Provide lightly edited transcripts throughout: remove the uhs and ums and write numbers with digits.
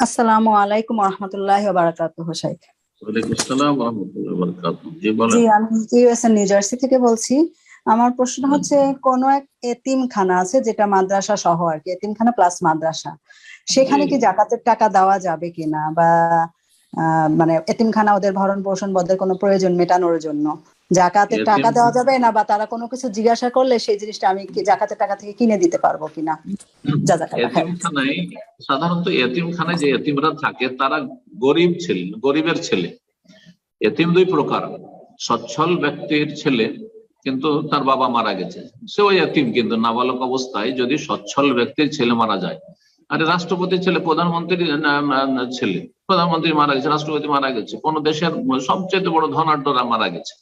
আসসালামু আলাইকুম রহমতুল্লাহি ওয়া বারাকাতুহু শাইখ। ওয়ালাইকুম আসসালাম ওয়া রাহমাতুল্লাহি ওয়া বারাকাতুহু। জি বলেন। জি, আমি ইউএসএ নিউ জার্সি থেকে বলছি। আমার প্রশ্ন হচ্ছে, কোন এক এতিমখানা আছে যেটা মাদ্রাসা সহ আর কি, এতিমখানা প্লাস মাদ্রাসা, সেখানে কি জাকাতের টাকা দেওয়া যাবে কিনা, বা মানে এতিমখানা ওদের ভরণ পোষণ বা ওদের কোনো প্রয়োজন মেটানোর জন্য জাকাতের টাকা এতিম দেওয়া যাবে না, বা তারা কোনো কিছু জিজ্ঞাসা করলে সেই জিনিসটা আমি কি জাকাতের টাকা থেকে কিনে দিতে পারবো কিনা? জাযাকাল্লাহ খাইর। এতিমখানায় সাধারণত এতিমখানায় যে এতিমরা থাকে তারা গরিব ছেলে, গরিবের ছেলে। এতিম দুই প্রকার, সচ্ছল ব্যক্তির ছেলে কিন্তু তার বাবা মারা গেছে, সে ওই এতিম, কিন্তু নাবালক অবস্থায় যদি সচ্ছল ব্যক্তির ছেলে মারা যায়, আরে রাষ্ট্রপতির ছেলে, প্রধানমন্ত্রীর ছেলে, প্রধানমন্ত্রী মারা গেছে, রাষ্ট্রপতি মারা গেছে, কোন দেশের সবচেয়ে বড় ধনাঢ্যরা মারা গেছে,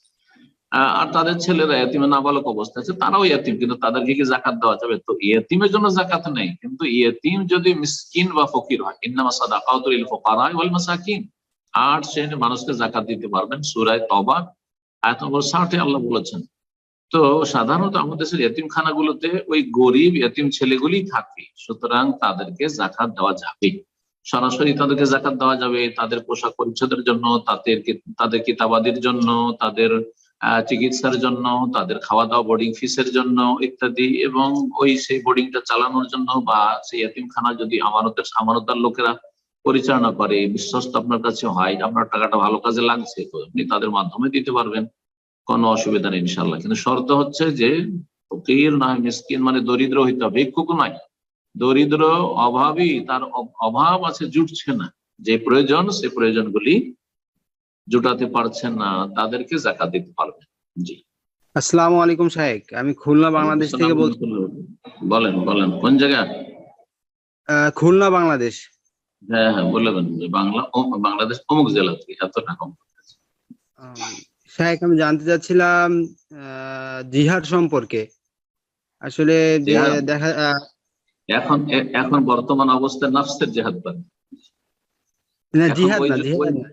আর তাদের ছেলেরা এতিমে নাবালক অবস্থা আছে, তারাও এতিম, কিন্তু তাদেরকে কি জাকাত দেওয়া যাবে? তো এতিমের জন্য জাকাত নেই, কিন্তু এতিম যদি মিসকিন বা ফকির হয়, ইন্নামা সাদাকাতুল লিল ফুকারা ওয়াল মাসাকিন, 8 শ্রেণীর মানুষকে জাকাত দিতে পারবেন। সূরা তওবা আয়াত নম্বর 60 আল্লাহ বলেছেন। তো সাধারণত আমাদের দেশের এতিমখানাগুলোতে ওই গরিব এতিম ছেলেগুলি থাকে, সুতরাং তাদেরকে জাকাত দেওয়া যাবে, সরাসরি তাদেরকে জাকাত দেওয়া যাবে। তাদের পোশাক পরিচ্ছদের জন্য, তাদের কিতাবাদির জন্য, তাদের চিকিৎসার জন্য, তাদের খাওয়া দাওয়া, বোর্ডিং ফিসের জন্য ইত্যাদি, এবং ওই সেই বোর্ডিংটা চালানোর জন্য, বা সেই এতিমখানা যদি আমানতদার লোকেরা পরিচালনা করে, বিশ্বস্ত আপনার কাছে হয়, আপনার টাকাটা ভালো কাজে লাগছে, তো আপনি তাদের মাধ্যমে দিতে পারবেন, কোনো অসুবিধা নেই ইনশাল্লাহ। কিন্তু শর্ত হচ্ছে যে ফকির নয়, মিসকিন মানে দরিদ্র হইতে হবে, ভিক্ষুক নয়, দরিদ্র অভাবী, তার অভাব আছে, জুটছে না, যে প্রয়োজন সে প্রয়োজনগুলি জুটাতে পারছেন না, তাদেরকে জাকাত দিতে পারবেন। জি, আসসালামু আলাইকুম শাইখ, আমি খুলনা বাংলাদেশ থেকে বলছি। বলেন বলেন, কোন জায়গা? খুলনা বাংলাদেশ। হ্যাঁ হ্যাঁ, বলবেন যে বাংলাদেশ অমুক জেলা থেকে এতটা কম। শাইখ, আমি জানতে চাচ্ছিলাম জিহাদ সম্পর্কে। আসলে দেখা এখন বর্তমান অবস্থায় নাফসের জেহাদ করে না, জিহাদ না, জিহাদ না,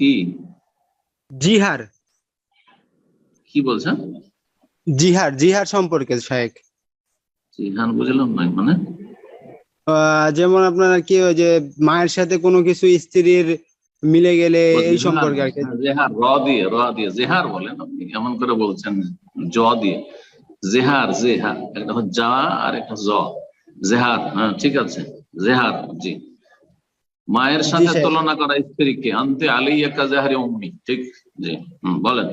কি জিহার, কি বলছেন? জিহার সম্পর্কে শাইখ। জিহাদ বুঝলাম না, মানে যেমন আপনার কি, ওই যে মায়ের সাথে কোনো কিছু স্ত্রীর মিলে গেলে এই সম্পর্কে আর কি। জেহার, র দিয়ে জেহার বলেন আপনি, এমন করে বলছেন জ দিয়ে। জেহার, জেহার একটা হচ্ছে জা আর একটা জ, জেহার। হ্যাঁ ঠিক আছে, জেহার। জি, মায়ের সাথে তুলনা করা স্ত্রীকে, আনতে আলাইয়াকা জাহরি উম্মি, ঠিক। জি, বলেন।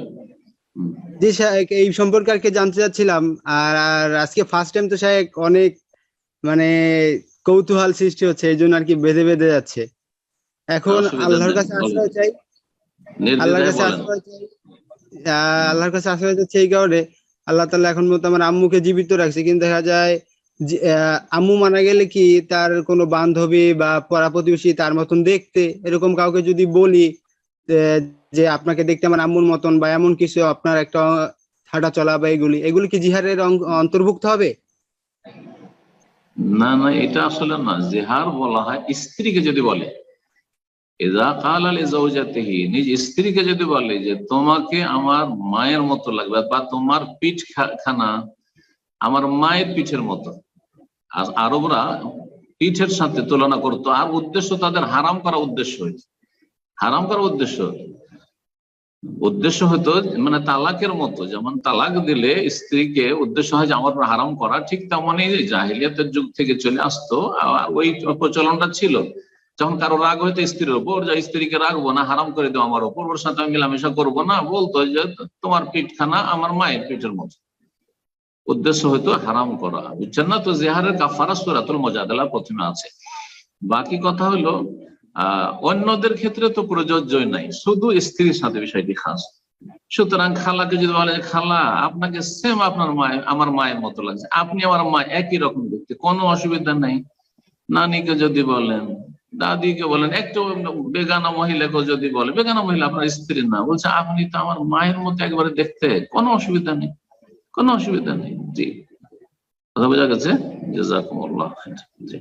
জি শাইখ, এই সম্পর্কে আর কি জানতে চাচ্ছিলাম। আর আজকে ফার্স্ট টাইম তো শাইখ, অনেক মানে কৌতূহল সৃষ্টি হচ্ছে, এই জন্য আর কি বেঁধে বেঁধে যাচ্ছে। এখন আল্লাহর কাছে আশ্রয় চাই, আল্লাহর কাছে আশ্রয় চাই, আল্লাহর কাছে আশ্রয় চাইছে। এই কারণে আল্লাহ তাআলা এখন মতো আমার আম্মুকে জীবিত রাখছে, কিন্তু দেখা যায় আম্মু মারা গেলে কি তার কোনো বান্ধবী বা পাড়া প্রতিবেশী তার মতন দেখতে, এরকম কাউকে যদি বলি যে আপনাকে দেখতে আমার আম্মুর মতন, বা এমন কিছু আপনার একটা হাঁটা চলা বা এগুলি কি জিহারের অন্তর্ভুক্ত হবে? না না, এটা আসলে না। জেহার বলা হয় স্ত্রীকে যদি বলে, ইযা ক্বালা লিজাওজাতিহি, নিজ স্ত্রীকে যদি বলে যে তোমাকে আমার মায়ের মতো লাগবে, বা তোমার পিঠ খানা আমার মায়ের পিঠের মতো। আর আরবরা পিঠের সাথে তুলনা করতো, আর উদ্দেশ্য তাদের হারাম করা উদ্দেশ্য হয়েছে, হারাম করা উদ্দেশ্য হতো মানে তালাকের মতো। যেমন তালাক দিলে স্ত্রীকে উদ্দেশ্য হয় যে আমার হারাম করা, ঠিক তেমনই জাহিলিয়াতের যুগ থেকে চলে আসতো, ওই প্রচলনটা ছিল। যখন কারো রাগ হইতো স্ত্রীর ওপর, যে স্ত্রীকে রাখবো না, হারাম করে দেবো আমার ওপর, ওর সাথে আমি মেলামেশা করবো না, বলতো যে তোমার পিঠখানা আমার মায়ের পিঠের মতো। উদ্দেশ্য হয়তো হারাম করা, বুঝছেন না? তো জেহারের কাফারা সূরাতুল মুজাদালা প্রথমে আছে। বাকি কথা হলো অন্যদের ক্ষেত্রে তো প্রযোজ্যই নাই, শুধু স্ত্রীর সাথে বিষয়টি খাস। সুতরাং খালাকে যদি বলে, খালা আপনাকে সেম আপনার মায়ের আমার মায়ের মতো লাগছে, আপনি আমার মা, একই রকম দেখতে, কোনো অসুবিধা নাই। নানিকে যদি বলেন, দাদিকে বলেন, একটু বেগানা মহিলাকে যদি বলে, বেগানা মহিলা আপনার স্ত্রী না, বলছে আপনি তো আমার মায়ের মতো একবারে দেখতে, কোনো অসুবিধা নেই, কোনো অসুবিধা নেই। জি, কথা বোঝা গেছে? জাযাকুমুল্লাহ খাইর। জি।